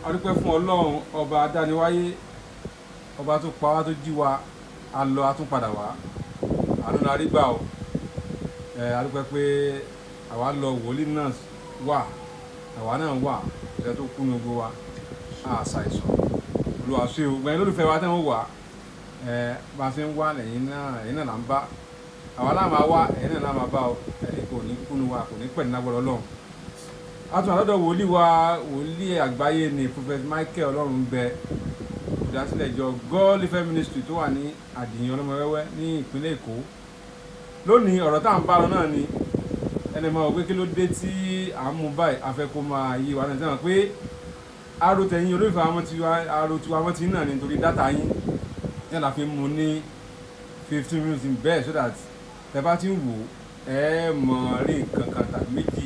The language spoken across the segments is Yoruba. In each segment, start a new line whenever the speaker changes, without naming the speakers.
A dúpẹ́ fún Ọlọ́run ọba adániwáyé, ọba tó pa wá tó jí wa, a lọ a tún padà wá. Àánú la rí gbà o. A dúpẹ́ pé àwa lọ wòlíì náà wà, àwa náà wà, ìṣẹ́ tó kú ní gbogbo wa, a ṣàìsàn. Olúwa ṣé o, gbẹ̀yìn lólùfẹ́ wa tẹ́ ń wà, bá a ṣe ń wá lẹ́yìn náà là ń bá. Àwa náà máa wá, ẹ̀yin náà máa bá o, ẹ̀yin kò ní kú ní wa, kò ní pẹ̀lú lágbára Ọlọ́run. A tún àlọ́dọ̀ wòlíì wa, wòlíì àgbáyé ni Prophet Michael Olohumbe, olùdásílẹ̀ ìjọ God Life Ministry tó wà ní Àdìyàn Ọlọ́mọwẹ́wẹ́ ní ìpínlẹ̀ Èkó. Lónìí ọ̀rọ̀ tá à ń bá lọ náà ni ẹni máa wò pé kí ló dé tí à ń mú báyìí, a fẹ́ kó máa yí wa náà sẹ́wọ̀n pé aró tẹ̀yìn olóòfà aró tiwa wọ́n ti náà nítorí dátà yín yẹn la fi mú ní 15 minutes bẹ́ẹ̀ so that tẹ bá ti ń wò ẹ mọ̀ rí nǹkan kan tàbí méjì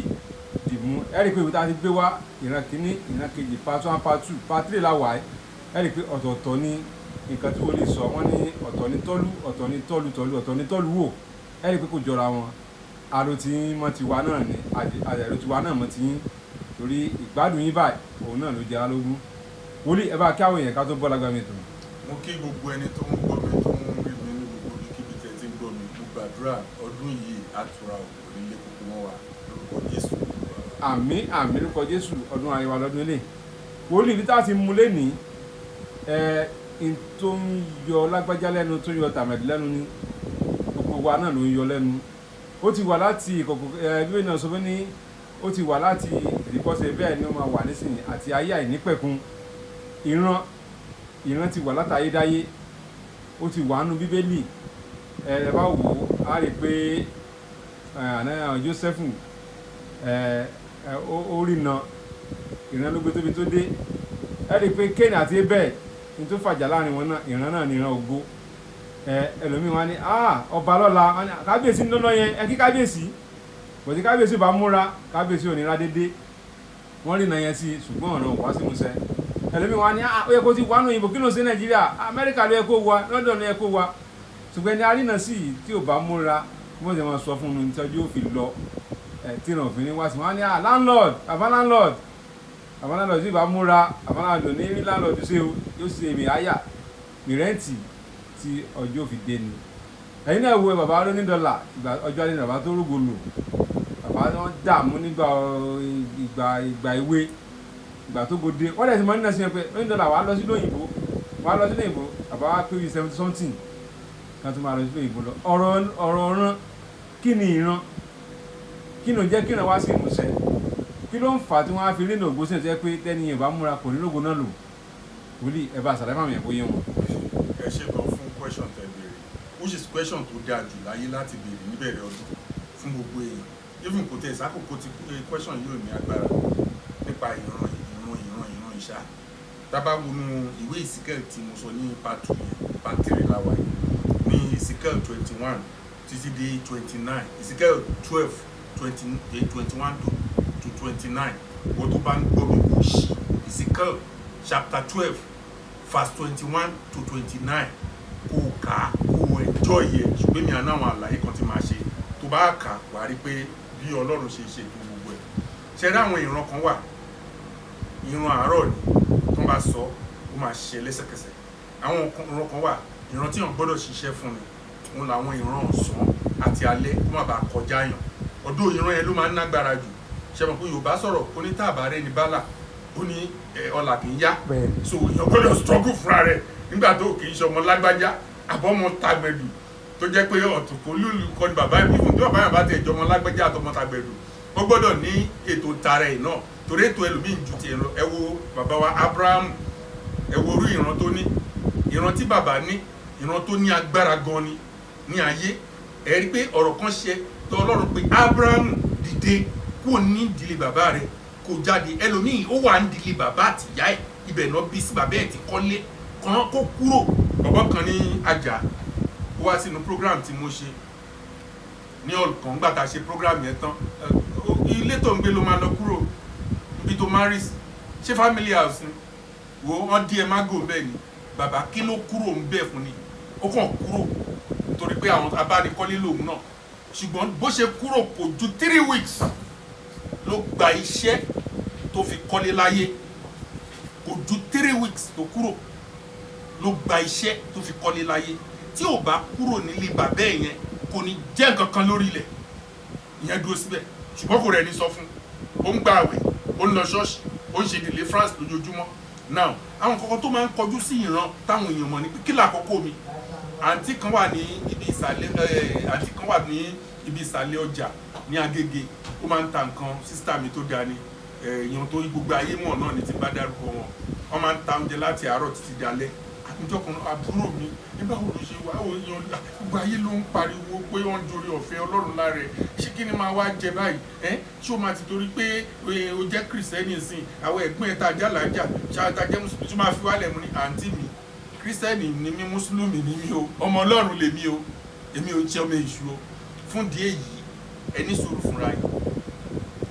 dìmú. Ẹ rí i pé ìwé tá a ti gbé wá ìran kìíní ìran kejì part 1 part 2 part 3 la wà ẹ rí i pé ọ̀tọ̀ọ̀tọ̀ ni nǹkan tí wọ́n lè sọ wọ́n ní ọ̀tọ̀ ní tọ́lú ọ̀tọ̀ ní tọ́lú tọ́lú ọ̀tọ̀ ní tọ́lú wò. Ẹ rí i pé kò jọra wọn. Aró tí mọ́ ti wa náà ni àdẹ̀rò tiwa náà mọ́ ti yín torí ìgbádùn yín báyìí òun náà ló jẹ́ alógún. Wòlíì ẹ bá kí àwọn èèyàn ká tó bọ́ lágbàmì tó.
Mo kí gbogbo ẹni tó ń gbọ́ mi tó ń rí mi ní gbogbo ibikíbi tẹ́ ti ń gbọ́ mi. Mo gbàdúrà ọdún yìí àtúrà òkú nílé kókó wọn wà lórúkọ Jésù.
Àmín àmín lórúkọ Jésù, ọdún ayé wa lọ́dún ilé. Wòlíì bí tá a ti mú lénìí n tó ń yọ lágbájá lẹ́nu tó ń yọ tàmẹ̀dì lẹ́nu ni gbogbo wa náà ló ń yọ lẹ́nu. Ó ti wà láti ìkọ̀kọ̀ bí ènìyàn sọ fún ní ó ti wà láti ìdíkọ́sẹ̀ bẹ́ẹ̀ ni ó máa wà nísìnyí àti ayé àìnípẹ̀kun. Ìran ti wà látayédáyé, ó ti wà nínú Bíbélì. Ẹ bá wò ó á rí i pé Jósẹ́fù ó rí na ìran ló gbé tóbi tó dé. Ẹ rí i pé Kéènì àti Ébẹ́lì ní tó fàjà láàrin wọn náà ìran náà ni ìran ògo. Ẹlòmíì wá ní ọba lọ́la kábíyèsí lọ́nà yẹn ẹ kí kábíyèsí bọ̀dí kábíyèsí bá múra kábíyèsí ò ní ra dédé wọ́n rí na yẹn sí ṣùgbọ́n ọ̀nà wá sí musẹ́. Ẹlòmíì wá ní ó yẹ kó ti wá nù òyìnbó kí ló ń ṣe Nàìjíríà Amẹ́ríkà ló yẹ kó wá London ló yẹ kó wá ṣùgbọ́n ẹni arínà sí tí ò bá múra wọ́n ti máa sọ fún un tí ọjọ́ òfin lọ tí ìràn òfin ní wá sí wọn ní landlord sì bá múra landlord ní rí landlord ṣe o yóò ṣe èmi àyà ìrẹ́ǹtì tí ọjọ́ òfin dé ni. Ẹ̀yin náà wo bàbá $1 ọjọ́ alẹ́ bàbá tó rúgbò lò bàbá wọn dààmú nígbà ìgbà ìwé ìgbà tó gòdè wọ́n dẹ̀ ti mọ́ nínú ẹ̀sìn pé $1 wà á lọ sí lóyìnbó bàbá wa pé 70 something kan tó máa lọ sí lóyìnbó lọ. ọ̀rọ̀ ọ̀ràn kí ni ìran kí ni ò jẹ́ kí ìran wá sí ìmúṣẹ kí ló ń fà á tí wọ́n á fi nínú ògbó sí ẹ̀ pé tẹ́ni yẹn bá múra kò ní lógo náà lò. Wòlíì ẹ bá àṣàlẹ́ fáwọn yẹn kó yé wọn.
Ẹ ṣètò fún question tẹ́ béèrè which is question tó dáa jù láyé láti béèrè níbẹ̀rẹ̀ ọdún fún gbogbo èèyàn even kò tẹ̀ sákòókò tí question yóò ní agbára nípa ìran ìṣá. Tábà wọnú ìwé Ezekiel tí mo sọ ní part 2 yẹn part 3 la wà ní Ezekiel 21 títí dé 29 Ezekiel 12 21 to 29 wọ́n tó bá ń gbọ́ mi kò ṣí Ezekiel chapter 12 verse 21 to 29 kó kà kó enjoy yẹ ṣùgbọ́n mi àná àwọn àlàyé kan tí màá ṣe tó bá kà wà rí pé bí Ọlọ́run ṣe ṣètò gbogbo ẹ̀. Ṣe rí àwọn ìran kan wà ìran àárọ̀ ni tó bá sọ ó máa ṣe lẹ́sẹ̀kẹsẹ̀. Àwọn ìran kan wà ìran tí wọ́n gbọ́dọ̀ ṣiṣẹ́ fún ni òun làwọn ìran ọ̀sán àti alẹ́ kó má bàa kọjá yàn. Ọdún ìran yẹn ló máa ń nágbára jù. Ṣe mọ̀ pé Yorùbá sọ̀rọ̀ ó ní tàbárẹ́ ni bálà ó ní ọlà kì í yá so èèyàn gbọ́dọ̀ struggle fúnra rẹ̀ nígbà tó kì í ṣe ọmọ lágbájá àbọ̀mọ tàgbẹ̀dù tó jẹ́ pé ọ̀tùnkò lùlù kọ́ ni bàbá ìbí fún tí bàbá yẹn bá tẹ̀ jọmọ lágbájá àtọmọ tàgbẹ̀dù ó gbọ́dọ̀ ní ètò tara ẹ̀ náà torí ètò ẹlòmíì ju ti ẹ̀rọ ẹ wo bàbá wa Abraham ẹ wo orú ìran tó ní ìran tí bàbá ní ìran tó ní agbára gan ni ní ayé ẹ rí pé ọ̀rọ̀ kan ṣe tó Ọlọ́run pé Abraham dìde kúrò ní ìdílé bàbá rẹ̀ kò jáde ẹlòmíì ó wà ń dilé bàbá àtìyá ẹ̀ ibẹ̀ náà bí sí bàbá ẹ̀ ti kọ́lé kan kó kúrò. Bàbá kan ní Ajá ó wá sínú program tí mo ṣe ní ọ̀kan nígbà tá a ṣe program yẹn tán ilé tó ń gbé ló máa lọ kúrò ibi tó máa rí ṣé family house ni wo wọ́n dí ẹ má gò bẹ́ẹ̀ ni bàbá kí ló kúrò ń bẹ̀ fún ni ó kàn kúrò nítorí pé àwọn abánikọ́lé lòun náà ṣùgbọ́n bó ṣe kúrò kò ju 3 weeks ló gba iṣẹ́ tó fi kọ́lé láyé kò ju 3 weeks tó kúrò ló gba iṣẹ́ tó fi kọ́lé láyé. Tí ò bá kúrò nílé bàbá ẹ̀ yẹn kò ní jẹ́ nǹkan kan lórí ilẹ̀ ìyẹn dúró síbẹ̀, ṣùgbọ́n kò rẹ̀ ní sọ fún ó ń gba àwẹ̀, ó ń lọ ṣọ́ọ̀ṣì, ó ń ṣe deliverance lójoojúmọ́. Now àwọn kọ̀ọ̀kan tó máa ń kọjú sí ìran táwọn èèyàn mọ̀ ní pé kí làkọ́kọ́ mi, àǹtí kan wà ní ibi ìsàlẹ̀ ọjà ní Agége, ó máa ń ta nǹkan, sísítà mi tó ga ni èèyàn tó gbogbo ayé mọ̀ náà ni ti bá dárúkọ wọn. Wọ́n máa ń ta oúnjẹ láti àárọ̀ títí dalẹ́. Àtijọ́ kan àbúrò mi nígbà wo ló ṣe wá òyìn gbogbo ayé ló ń pariwo pé wọ́n ń dorí ọ̀fẹ́ Ọlọ́run lára ẹ̀, ṣé kí ni máa wá jẹ báyìí ṣé o máa ti torí pé o jẹ́ kìrìsìtẹ́nì sìn àwọn ẹ̀gbọ́n ẹ̀ tajà lájà ṣáàtà jẹ́ mùsùlùmí tó máa fi wálẹ̀ mú ní àǹtí mi kìrìsìtẹ́nì ni mí, mùsùlùmí ni mí o, ọmọ Ọlọ́run lèmi o, èmi ò jẹ́ ọmọ èṣù o. Fún díẹ̀ yìí ẹni sùúrù fúnra yìí,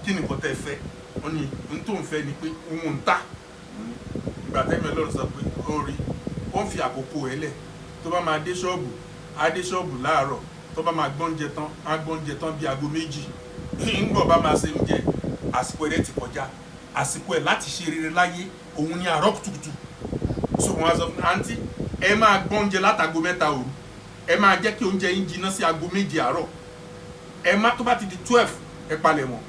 kí ni nǹkan tẹ́ fẹ́? Wọ́n ní n tó ń fẹ́ ni pé òun ń tà. Ìgbà tẹ́mi Ọlọ́run sọ pé ó rí ó ń fi àkókò ẹ̀ lẹ̀, tó bá máa dé ṣọ́ọ̀bù á dé ṣọ́ọ̀bù láàárọ̀, tó bá máa gbọ́njẹ tán á gbọ́njẹ tán bí aago 2 ńgbọ̀ bá máa ṣe oúnjẹ àsìkò ẹ̀ ti kọjá, àsìkò ẹ̀ láti ṣe rere láyé òun ni àárọ̀ kùtùkùtù. So wọ́n á sọ fún àǹtí ẹ máa gbọ́njẹ látago 3 òru, ẹ máa jẹ́ kí oúnjẹ yín jiná sí aago 7 àárọ̀, ẹ má tó bá ti di 12 ẹ palẹ̀ mọ́.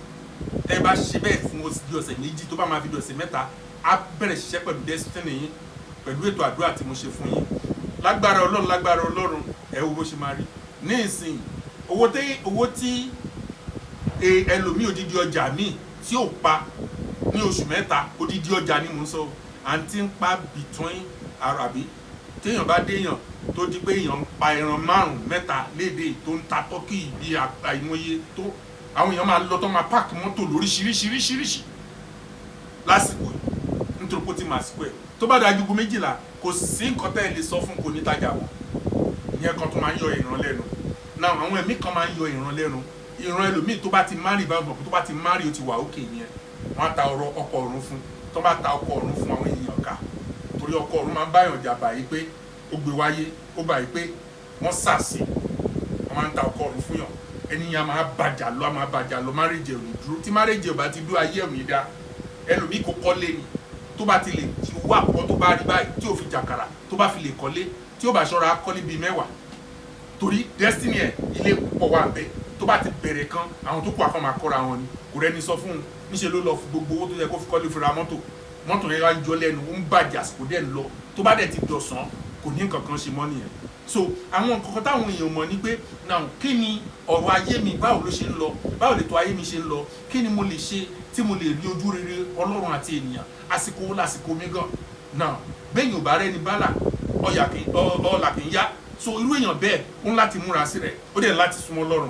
Tẹ́ bá ṣe bẹ́ẹ̀ fún bí ọ̀sẹ̀ 2 tó bá máa fi di ọ̀sẹ̀ 3 á bẹ̀rẹ̀ ṣiṣẹ́ pẹ̀lú destiny yín, pẹ̀lú ètò àdúrà tí mo ṣe fún yín. Lágbára Ọlọ́run ẹ wo bó ṣe máa rí. Ní ìsìn owó tí ẹlòmíì odidi ọjà míì tí ò pa ní oṣù 3 odidi ọjà ni mò ń sọ, àǹtí ń pa between àràbí téèyàn bá déèyàn tó di pé èèyàn ń pa ẹran 5 mẹ́ta léde tó ń ta tọ́kì bí àìmọye tó àwọn èèyàn máa lọ tó máa páàkì mọ́tò lóríṣiríṣiríṣiríṣi lásìkò yìí nítorí pé ó ti máa sìkò ẹ̀. Tó bá dájú gu 12 kò sí nǹkan tẹ́ ẹ lè sọ fún kò ní tajà wọn. Ìyẹn kan tó máa ń yọ ìran lẹ́nu. Náà àwọn ẹ̀mí kan máa ń yọ ìran lẹ́nu. Ìran ẹlòmíì tó bá ti márì bá bọ̀ tó bá ti márì ó ti wà òkè yẹn. Wọ́n á ta ọkọ̀ ọ̀run fún. Tó bá ta ọkọ̀ ọ̀run fún àwọn èèyàn ká. Torí ọkọ̀ ọ̀run máa ń báyàn jà báyìí pé ó gbé wáyé, ó báyìí pé wọ́n sàsì. Wọ́n máa ń ta ọkọ̀ ọ̀run fún yàn. Ẹnìyàn máa bàjà lọ márèjì ò ní dúró. Tí márèjì ò bá ti dúró ayé ò ní dá. Ẹlòmíì kò kọ́lé ni. Tó bá ti lè ti wá àpọ̀ tó bá rí báyìí tí ò fi jàkàrà tó bá fi lè kọ́lé tí ó bá ṣọ́ra kọ́lé bíi 10 torí destiny ẹ̀ ilé púpọ̀ wà bẹ́ẹ̀. Tó bá ti bẹ̀rẹ̀ kan àwọn tó kù àkọ́ máa kọ́ra wọn ni kò rẹ́ni sọ fún un níṣẹ́ ló lọ fún gbogbo owó tó yẹ kó fi kọ́lé fi ra mọ́tò yẹn wá ń jọ lẹ́nu ó ń bàjẹ́ àsìkò dẹ̀ ń lọ tó bá dẹ̀ ti dọ̀sán kò ní nǹkan kan ṣe mọ́ nìyẹn. So àwọn nǹkan táwọn èèyàn mọ̀ ni pé náà kí ni ọ̀rọ̀ ayé mi báwo ló ṣe ń lọ, báwo lètò ayé mi ṣe ń lọ, kí ni mo lè ṣe tí mo lè rí ojú rere Ọlọ́run àti ènìyàn, àsìkò wo lásìkò mi gan. Náà bẹ́yìn ò bá rẹ́ni bálà ọ̀là kì í yá. So irú èèyàn bẹ́ẹ̀ ó ń láti múra sí rẹ̀, ó dẹ̀ láti súnmọ́ Ọlọ́run,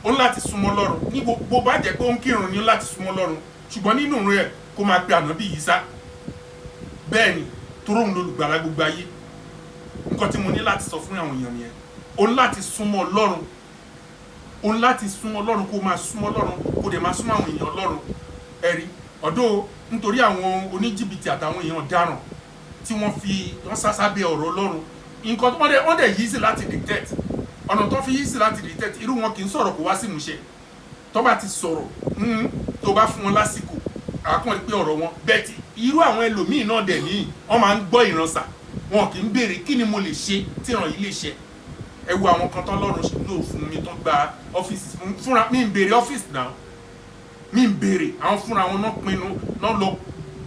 ó ń láti súnmọ́ Ọlọ́run ní bó bá jẹ́ pé ó ń kírun ní láti súnmọ́ Ọlọ́run, ṣùgbọ́n nínú rẹ̀ kó máa pe ànábì Ìsá. Bẹ́ẹ̀ ni toró òun lolùgbàlà gbogbo ayé. Nǹkan tí mo ní láti sọ fún àwọn èèyàn nìyẹn. Ó ń láti súnmọ́ Ọlọ́run, ó ń láti súnmọ́ Ọlọ́run kó máa súnmọ́ Ọlọ́run kó dẹ̀ máa súnmọ́ àwọn èèyàn Ọlọ́run. Ẹ̀rí ọ̀dọ́ nítorí àwọn oníjìbìtì àtàwọn èèyàn dáràn tí wọ́n sásábẹ́ ọ̀rọ̀ Ọlọ́run nǹkan tó wọ́n dẹ̀ yí sí láti dictate ọ̀nà tó fi yí sí láti dictate irú wọn kì í sọ̀rọ̀ kó wá sí ìmúṣẹ tó bá ti sọ̀rọ̀ tó bá fún wọn lásìkò àkọ́ni pé ọ̀rọ̀ wọn bẹ́ẹ̀ tí irú àwọn ẹlòmíì náà dẹ̀ ní wọ́n máa ń gbọ́ ìránṣà wọn kì í béèrè kí ni mo lè ṣe tí ìràn yìí lè ṣe. Ẹ wo àwọn kan tán lọ́rùn lò fún mi tó gba ọ́fíìsì fúnra mi ń béèrè ọ́fíìsì náà mi ń béèrè àwọn fúnra wọn náà pinnu náà lọ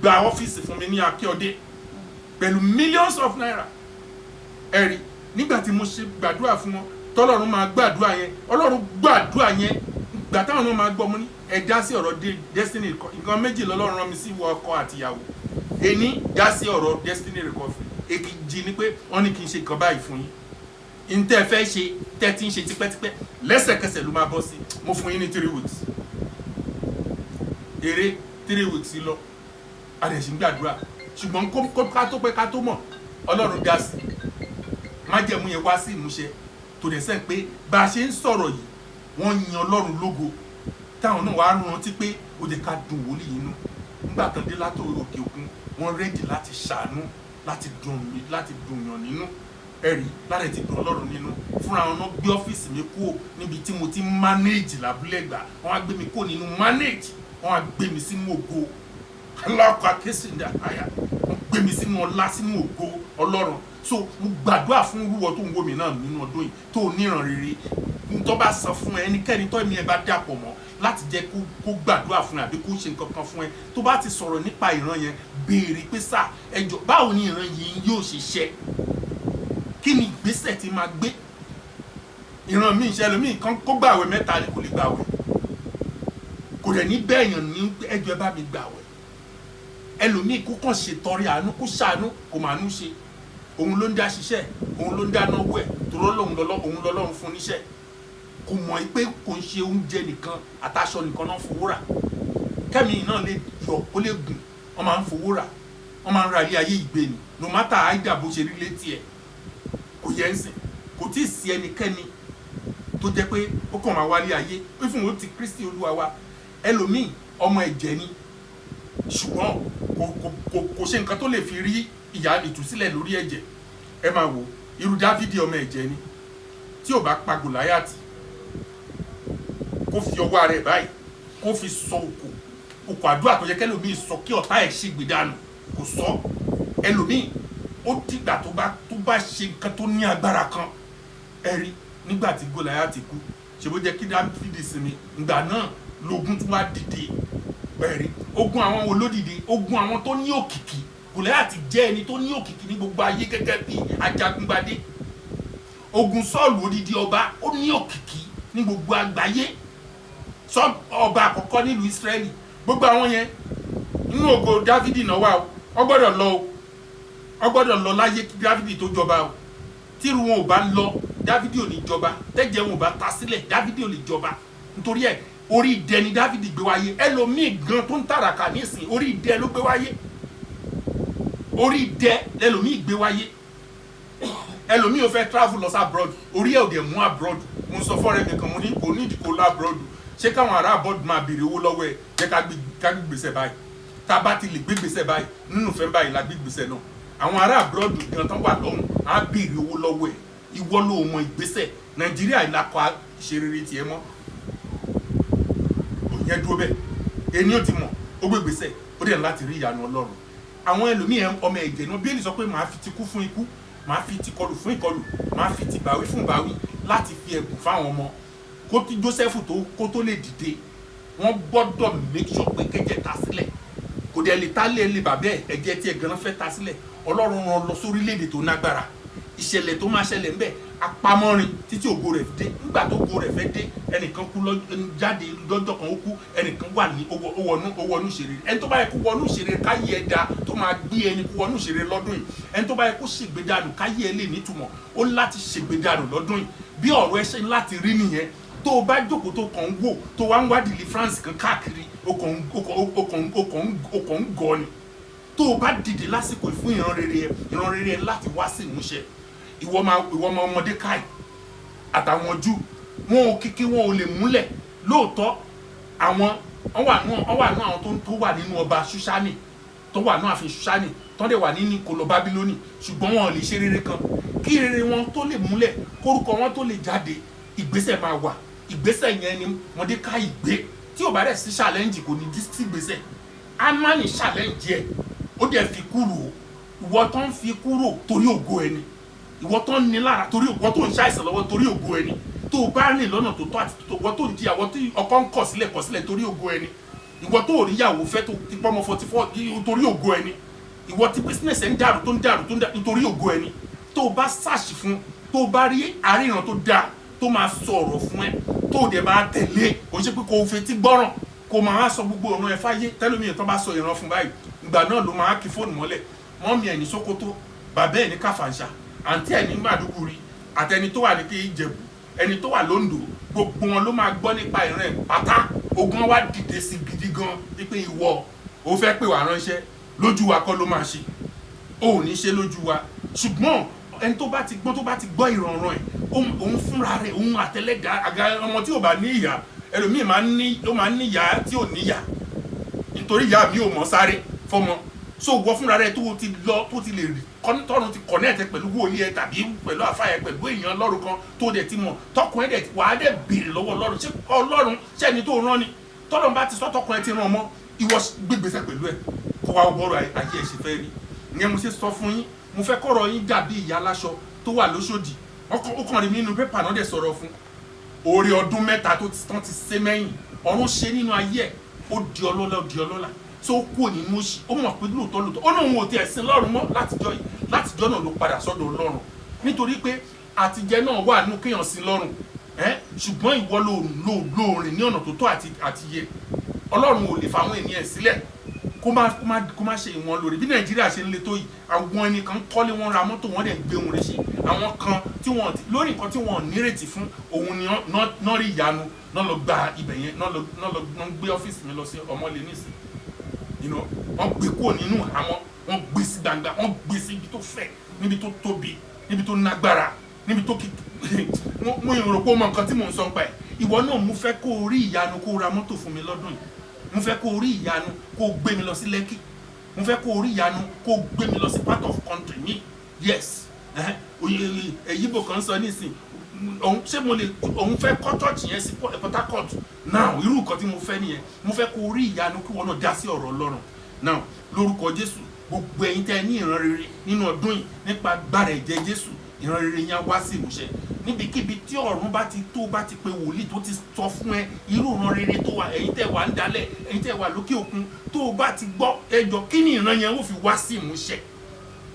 gba ọ́fíìsì fún mi ní Akíọdé pẹ̀lú millions of naira. Ẹ̀rí nígbà tí mo ṣe gbàdúrà fún wọn tọ́lọ́run máa gbàdúrà yẹn Ọlọ́run gbàdúrà yẹn gbà táwọn náà máa gbọ́ mo ní ẹ dá sí ọ̀rọ̀ destiny nǹkan méjì lọ́lọ́run rán mi sí ọkọ àtìyàwó. Ení dá sí ọ̀rọ̀ destiny recovery, èkejì ni pé wọ́n ní kí n ṣe nǹkan báyìí fún yín ntẹ́ fẹ́ ṣe tẹ́ ti ń ṣe tipẹ́tipẹ́ lẹ́sẹ̀kẹsẹ̀ ló máa bọ́ sí mo fún yín ní 3 weeks eré 3 weeks lọ àdẹ̀sí ń gbàdúrà ṣùgbọ́n kó ká tó pẹ́ ká tó mọ̀ Ọlọ́run dá sí májẹ̀mú yẹn wá sí ìmúṣẹ tó dẹ̀ sẹ́n pé bá a ṣe ń sọ̀rọ̀ yìí wọ́n yin Ọlọ́run lógo táwọn náà wàá rántí pé ó jẹ́ ká dùn wòlíì yìí nù nígbà tán dé látòrí òkè òkun wọ́n rẹ́dì láti ṣàánú láti dùn yàn nínú. Ẹ̀rí láti ti dùn Ọlọ́run nínú fúnra wọn náà gbé ọ́fíìsì mi kúrò níbi tí mo ti manage lábúlé gbà wọ́n á gbé mi kúrò nínú manage wọ́n á gbé mi sínú ògo aláàkọ́ akéṣìndà àyà wọ́n gbé mi sínú ọlá sínú ògo Ọlọ́run. So mo gbàdúrà fún irúwọ tó ń wò mí náà nínú ọdún yìí tó níran rere tó bá sọ fún ẹnikẹ́ni tó ẹ̀mí ẹ bá dàpọ̀ mọ́ láti jẹ́ kó gbàdúrà fún ẹ àbí kó ṣe nǹkan kan fún ẹ tó bá ti sọ̀rọ̀ nípa ìran yẹn béèrè pé sà ẹjọ́ báwo ni ìran yìí yóò ṣe ṣẹ, kí ni ìgbésẹ̀ tí máa gbé. ìran mi ìṣẹ́ lómi kan kó gbàwẹ̀ mẹ́ta ni kò lè gbàwẹ̀, kò dẹ̀ ní bẹ́ẹ̀yàn ní ẹjọ́ ẹ bá mi gbàwẹ̀. ẹlòmíì kó kàn ṣe tọrẹ àánú kó ṣàánú kò máa nú ṣe, òun ló ń dá ṣiṣẹ́, òun ló ń dá náwó ẹ̀ torọ́ òun lọ́lọ́run fún níṣẹ́, kò mọ̀ pé kò ń ṣe oúnjẹ nìkan àtàṣọ nìkan náà fowó rà. kẹ́mi náà lè yọ ó lè gùn, wọ́n máa ń fowó rà, wọ́n máa ń ra ilé ayé ìgbé ni no matter àìdá bó ṣe rí létí ẹ̀ kò yẹ ń sìn. kò tí ì sí ẹnikẹ́ni tó jẹ́ pé ó kàn máa wálé ayé pé fún òun ti Kristi Olúwa wa. ẹlòmíì ọmọ ẹ̀jẹ̀ ni ṣùgbọ́n kò ṣe nǹkan tó lè fi rí ìyà ìtúsílẹ̀ lórí ẹ̀jẹ̀. ẹ máa wò irú Dávidi ọmọ ẹ̀jẹ̀ ni tí ò bá pa Gòláyátì kó fi ọwọ́ rẹ̀ báyìí kó fi sọ òkò àdúrà tó yẹ kẹlòmíì sọ kí ọ̀tá ẹ̀ ṣègbè dànù kò sọ. ẹlòmíì ó dìgbà tó bá ṣe nǹkan tó ní agbára kan. ẹ rí nígbà tí Gòláyátì kú ṣe bó jẹ́ kí Dávidi sinmi, ìgbà náà lógun tún wá dìde. ẹ rí ogun àwọn wo ló dìde? ogun àwọn tó ní òkìkí. Gòláyátì jẹ́ ẹni tó ní òkìkí ní gbogbo ayé gẹ́gẹ́ bí ajagungbadé. ogun Sọ́ọ̀lù odidi ọba ó ní òkìkí ní gbogbo àgbáyé, ọba àkọ́kọ́ nílùú Ísírẹ́lì. gbogbo àwọn yẹn inú ògo Dávidi náà wà ó gbọ́dọ̀ lọ láyé kí Dávidi tó jọba o. tíru wọn ò bá lọ Dávidi ò ní jọba, tẹ́jẹ̀ wọn ò bá ta sílẹ̀ Dávidi ò lè jọba. nítorí ẹ̀ orí idẹ ni Dávidi gbé wáyé. ẹlòmíì gan tó ń tàràkà nísìn orí idẹ ló gbé wáyé, orí idẹ lẹlòmíì gbé wáyé. ẹlòmíì ò fẹ́ travel lọ sí abroad, orí ẹ̀ ò dẹ̀ mú abroad. mo sọ fọ́ọ̀rẹ́ mi kan mo ní kò ní ìdíkò lọ abroad, ṣé káwọn ará abroad máa béèrè owó lọ́wọ́ ẹ̀ jẹ́ ká gbé gbèsè báyìí. tá a bá ti lè gbé gbèsè báyìí nínú ìfẹ́ báyìí la gbé gbèsè náà. àwọn ará abroad gan tán wà lọ́hùn á béèrè owó lọ́wọ́ ẹ̀. ìwọ ló mọ ìgbésẹ̀. Nàìjíríà ìlàkọ̀ ìṣerere tiẹ̀ mọ́ yẹn dúró bẹ́ẹ̀ ẹni ó ti mọ̀ ó gbé gbèsè ó dẹ̀ láti rí ìyanu Ọlọ́run. àwọn ẹlòmíì ọmọ ẹ̀jẹ̀ náà Bíbélì sọ pé màá fi ti kú fún ikú, màá fi ti kọlù fún ìkọlù, màá fi ti bàwí fún bàwí, láti fi ẹ̀bùn fáwọn ọmọ. kó tí Jósẹ́fù kó tó lè dìde wọ́n gbọ́dọ̀ make sure pé kẹ́jẹ́ ta sílẹ̀, kò dẹ̀ lè ta lé bàbá ẹ̀ ẹ̀jẹ̀ tí ẹ̀ gan fẹ́ ta sílẹ̀. Ọlọ́run rán lọ sórílẹ̀-èdè tó nágbára, ìṣẹ̀lẹ̀ tó máa ṣẹlẹ̀ ńbẹ̀ apamọ́rin títí ògo rẹ̀ dé. nígbà tó ògo rẹ̀ fẹ́ dé ẹnìkan kú jáde lọ́jọ́ kan ó kú, ẹnìkan wà ní owónú ìṣeré. ẹni tó bá yẹ kó wọnú ìṣeré káyé ẹ da tó máa gbé ẹni kó wọnú ìṣeré lọ́dún yìí. ẹni tó bá yẹ kó ṣègbédànù káyé ẹ lè nítumọ̀ ó láti ṣègbédànù lọ́dún yìí. bí ọ̀rọ̀ ẹ ṣe láti rí nìyẹn. tó o bá jókòó tó kàn ń wò tó wá ń wá deliverance kan káàkiri o kàn ń gọ ni. tó o bá dìde lásìkò fún ìran rere ẹ láti wá sí ìmúṣẹ. ìwọ ọmọ ọmọdé káì àtàwọn Júù wọn ò kíkí wọn ò lè múlẹ̀ lóòótọ́. àwọn wà nú àwọn tó wà nínú ọba Ṣúṣánì, tó wà nú ààfin Ṣúṣánì, tó dẹ̀ wà nínú kòlò Bábílónì, ṣùgbọ́n wọn ò lè ṣe rere kan. kí rere wọn tó lè múlẹ̀, kórúkọ wọn tó lè jáde, ìgbésẹ̀ máa wà. ìgbésẹ̀ yẹn ni Mọ́dékáì gbé. tí ò bá dẹ̀ sí challenge kò ní sí ìgbésẹ̀. Ámánì challenge ẹ̀ ó dẹ̀ fi kúrò. ìwọ tó ń fi kúrò torí ògo ẹni, ìwọ tó ń ní lára torí ìwọ tó ń ṣàìsàn lọ́wọ́ torí ògo ẹni, tó o bá rìn lọ́nà tó tọ́ àti ìwọ tó ń di àwọn tí ọkọ ń kọ̀ sílẹ̀ torí ògo ẹni, ìwọ tó rí ìyàwó fẹ́ tó ti pọ́nmọ́ 44 torí ògo ẹni, ìwọ tí business ẹ̀ ń dàrú torí ògo ẹni. tó o bá ṣàṣì fún, tó o bá rí àríyàn tó dáa tó máa sọ ọ̀rọ̀ fún ẹ, tó o dẹ̀ máa tẹ̀lé, kò ṣe pé kò fetí gbọ́ràn kò máa sọ gbogbo ọ̀ràn ẹ fáyé. tẹ́lómi tó bá sọ ìran fún báyìí ìgbà náà ló máa kí fóònù mọ́lẹ̀. mọ́mí ẹ̀ ní Sókótó, bàbá ẹ̀ ní Kàfàǹṣà, àǹtí ẹ̀ ní Màdúgùrí, àtẹni tó wà ní kí Ìjẹ̀bú, ẹni tó wà lóńdó, gbogbo wọn ló máa gbọ́ nípa ìran ẹ̀ pátá. ogun wa dìde sí gidi gan wípé ìwọ ò fẹ́ pè wá ránṣẹ́, lójú wa kọ́ ló máa ṣe, ò ní ṣe lójú wa. ṣùgbọ́n ẹni tó bá ti gbọ́ ìrànràn ẹ̀ òun fúnra rẹ̀ òun àtẹlẹ́gà àga ọmọ tí ò bá ní ìyá ẹlòmíì máa ń ní ìyá tí ò níyà nítorí ìyá mi ò mọ̀ sáré fọmọ. so wọ fúnra rẹ̀ tó ti lè rí tọ́run ti connect pẹ̀lú wòlíì ẹ tàbí pẹ̀lú àfáà ẹ pẹ̀lú èèyàn Ọlọ́run kan tó dẹ̀ ti mọ̀ tọkùn ẹ dẹ̀ wàá dẹ̀ béèrè lọ́wọ́ Ọlọ́run ṣé Ọlọ́run ṣẹ́ni tó rán ni. tọ́lọ́run bá ti sọ tọkùn ẹ ti rán ọmọ ìwọ gbégbèsè pẹ̀lú ẹ kó wá bọ́rọ̀ ayé ẹ ṣe fẹ́ rí. ìyẹn mo ṣe sọ fún yín mo fẹ́ kọ́rọ̀ yín dàbí ìyá aláṣọ tó wà lóṣòdì ó kàn rí mi nínú pépà náà dẹ̀ sọ̀rọ̀ fún orí ọdún mẹ́ta tó ti ṣe mẹ́yìn ọ̀run ṣe nínú ayé ẹ̀ ó di ọlọ́lá tó kú nínú òṣì ó mọ̀ pé lóòótọ́ ó náà wọn ò tiẹ̀ sin lọ́run mọ́ látijọ́ náà ló padà sọ́dọ̀ Ọlọ́run nítorí pé àtijẹ́ náà wà nínú kéèyàn sin lọ́run ṣùgbọ́n ìwọ ló rìn ní ọ̀nà tó tọ́ àti yẹ Ọlọ́run ò lè fa àwọn ènìyàn sílẹ̀ kó má ṣe ìwọ̀n lórí bí Nàìjíríà ṣe ń le tó yìí àwọn ẹnìkan kọ́lé wọn ra mọ́tò wọn dẹ̀ ń gbé wọn rẹ̀ ṣe àwọn kan tí wọ́n lórí nǹkan tí wọ́n nírètí fún òun ni náà rí ìyanu náà lọ gba ibẹ̀ yẹn náà lọ gbé ọ́fíìsì mi lọ sí ọmọlé nísìn wọ́n gbé kúrò nínú àwọn wọ́n gbé sí gbangba wọ́n gbé sí ibi tó fẹ̀ níbi tó tóbi níbi tó nágbára níbi tó kí mo rò pé ó mọ nǹkan tí mò ń sọ pa ẹ̀ ìwọ náà mo fẹ́ kó o rí ìyanu kó o ra mọ́tò fún mi lọ́dún yìí mo fẹ́ kó o rí ìyanu kó o gbé mi lọ sí Lẹ́kì mo fẹ́ kó o rí ìyanu kó o gbé mi lọ sí part of country mi yes èyíbò kan sọ nísìn ṣé mo lè òun fẹ́ kọ́ church yẹn sí Port Harcourt now irú nǹkan tí mo fẹ́ nìyẹn mo fẹ́ kó o rí ìyanu kí wọn náà dá sí ọ̀rọ̀ Ọlọ́run now lórúkọ Jésù gbogbo ẹ̀yin tẹ́ ní ìran rere nínú ọdún yìí nípa agbára ẹ̀jẹ̀ Jésù ìran rere yẹn wá sí ìmúṣẹ níbikíbi tí ọ̀run bá ti pe wòlíì tó ti sọ fún ẹ irú ìran rere tó wà ẹ̀yin tẹ́ wà ń dalẹ̀ ẹ̀yin tẹ́ wà lókè òkun tó o bá ti gbọ́ ẹjọ́ kí ni ìran yẹn ó fi wá sí ìmúṣẹ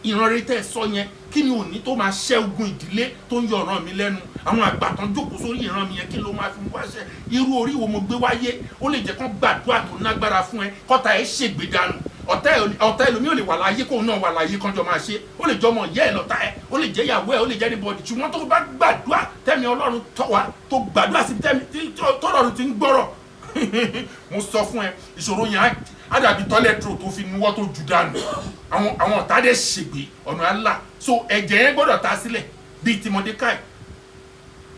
ìran rere tẹ́ sọ yẹn kí ni òní tó máa ṣẹ́ ogun ìdílé tó ń yọ ọ̀ràn mi lẹ́nu àwọn àgbà tán jókòó sórí ìran mi yẹn kí ló máa fi wáṣẹ irú orí wo mo gbé wáyé ó lè jẹ́ kán gbàdúrà tó nágbára fún ẹ kọ́ta ẹ ṣègbè dànù ọ̀tá ẹlòmí ò lè wà láyé kóun náà wà láyé kánjọ máa ṣe ó lè jọmọ ìyá ẹ lọ́tá ẹ ó lè jẹ́ ìyàwó ẹ ó lè jẹ́ anybody ṣùgbọ́n tó bá gbàdúrà tẹ́mi Ọlọ́run tọ́ wa tó gbàdúrà sí tẹ́mi tọ́lọ́run ti ń gbọ́rọ̀ mo sọ fún ẹ ìṣòro yẹn á dàbí tọ́lẹ̀tò tó fi nuwọ́ tó jù dànù àwọn ọ̀tá dẹ̀ ṣègbè ọ̀nà àlà so ẹ̀jẹ̀ yẹn gbọ́dọ̀ ta sílẹ̀ bíi ti Mọ́dékáì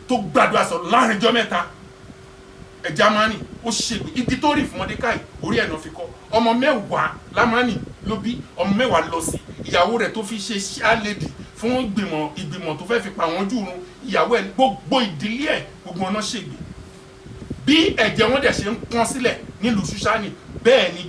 tó gbàdúrà sọ láàrin ọjọ́ mẹ́ta ẹ̀jẹ̀ Ámánì ó ṣègbè igi tó rì fún Mọ́dékáì orí ẹ̀ náà fi kọ́ ọmọ 10 l'Ámánì ló bí ọmọ 10 lọ sí ìyàwó rẹ̀ tó fi ṣe ṣáàlẹ́dì fún ìgbìmọ̀ tó fẹ́ fi pa wọ́n jùrún ìyàwó ẹ̀ gbogbo ìdílé ẹ̀ gbogbo ọ̀nà ṣègbè bí ẹ̀jẹ̀ wọn dẹ̀ ṣe ń pọ́n sílẹ̀ nílùú Ṣúṣánì bẹ́ẹ̀ ni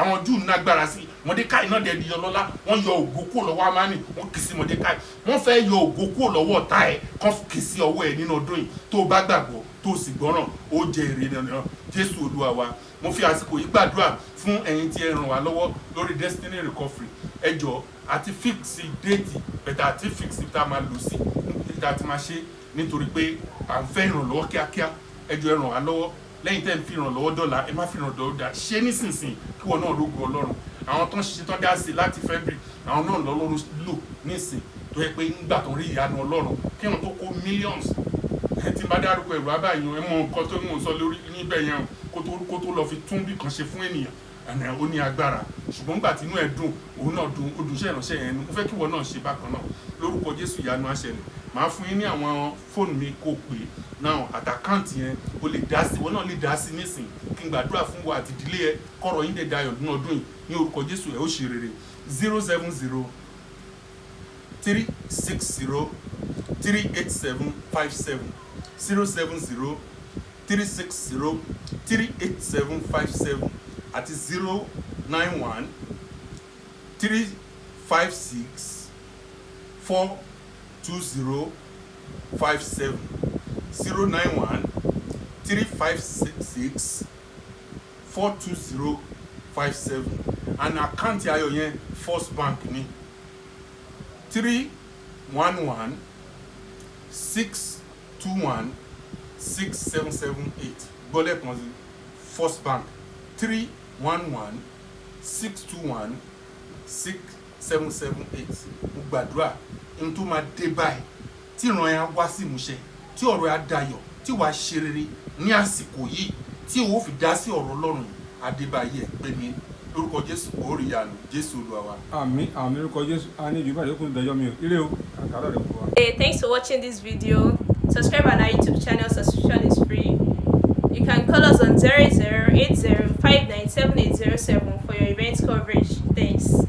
àwọn Júù nágbára sí Mọ́dékáì náà dẹ̀ di ọlọ́lá wọ́n yọ ògo kúrò lọ́wọ́ Ámánì wọ́n kì í sí Mọ́dékáì wọ́n fẹ́ yọ ògo kúrò lọ́wọ́ ọ̀tá ẹ̀ kán kì í sí ọwọ́ ẹ̀ nínú ọdún yìí tó bá gbàgbọ́ tó sì gbọ́ràn ó jẹ èrè dandan Jésù Olúwa wa mo fi àsìkò yìí gbàdúrà fún ẹ̀yin tí ẹ ràn wá lọ́wọ́ lórí Destiny Recovery ẹ jọ̀ọ́ àti fíìsì déètì bẹ̀tà àti fíìsì tá a máa lò sí tá a ti máa ṣe nítorí pé à ń fẹ́ ìrànlọ́wọ́ kíákíá ẹ jọ̀ọ́ ẹ ràn wá lọ́wọ́ lẹ́yìn tẹ́ ń fi ìrànlọ́wọ́ dọ́là ẹ má fi ìrànlọ́wọ́ dá ṣé nísinsìnyí kí wọn náà rógun Ọlọ́run àwọn tó ń ṣiṣẹ́ tó dá sí láti February àwọn náà lọ́lọ́run lò nísìn tó yẹ pé nígbà tó ń rí ìyanu Ọlọ́run kí wọn tó kó millions tí n bá dárúkọ ẹ̀rọ abáyàn ẹ mọ nǹkan tó ń sọ lórí níbẹ̀ yẹn kó tó lọ fi tún bí kan ṣe fún ènìyàn àná ó ní agbára ṣùgbọ́n nígbà tí inú ẹ̀ dùn òun náà dùn odùṣẹ́ ìránṣẹ́ yẹn mo fẹ́ kí wọn náà ṣe bákan náà lórúkọ Jésù ìyanu àṣẹlẹ̀ màá fún yín ní àwọn fóònù mi kó pè náà àtàkáǹtì yẹn o lè dá sí wọn náà lè dá sí nísìn kí n gbàdúrà fún wa àti ìdílé ẹ kọ́rọ̀ yín lè dayọ̀ nínú ọdún yìí ní orúkọ Jésù ẹ ó ṣe rere 070 360 38757 070 360 38757 àti 091 356 42057 091 356 42057 and àkáǹtì ayọ̀ yẹn First Bank ní 311 621 6778 gbọ́lẹ̀ kan sí First Bank 311 621 6778 mo gbàdúrà n tó máa dé báyìí tí ìran yẹn wá sí ìmúṣẹ tí ọ̀rọ̀ yẹn dayọ̀ tí wàá ṣe rere ní àsìkò yìí tí o fi dá sí ọ̀rọ̀ Ọlọ́run adébáyé pé ní lórúkọ Jésù orí yanu Jésù Olúwa wa. Àmín
àmín lórúkọ Jésù a ní ìdìbò àdékùn ìdájọ́ mi ò ire o àkàrà rẹ̀ fún wa.
Hey, thanks for watching this video. Subscribe on our YouTube channel. Subscription is free. You can call us on 0080597807 for your event coverage. Thanks.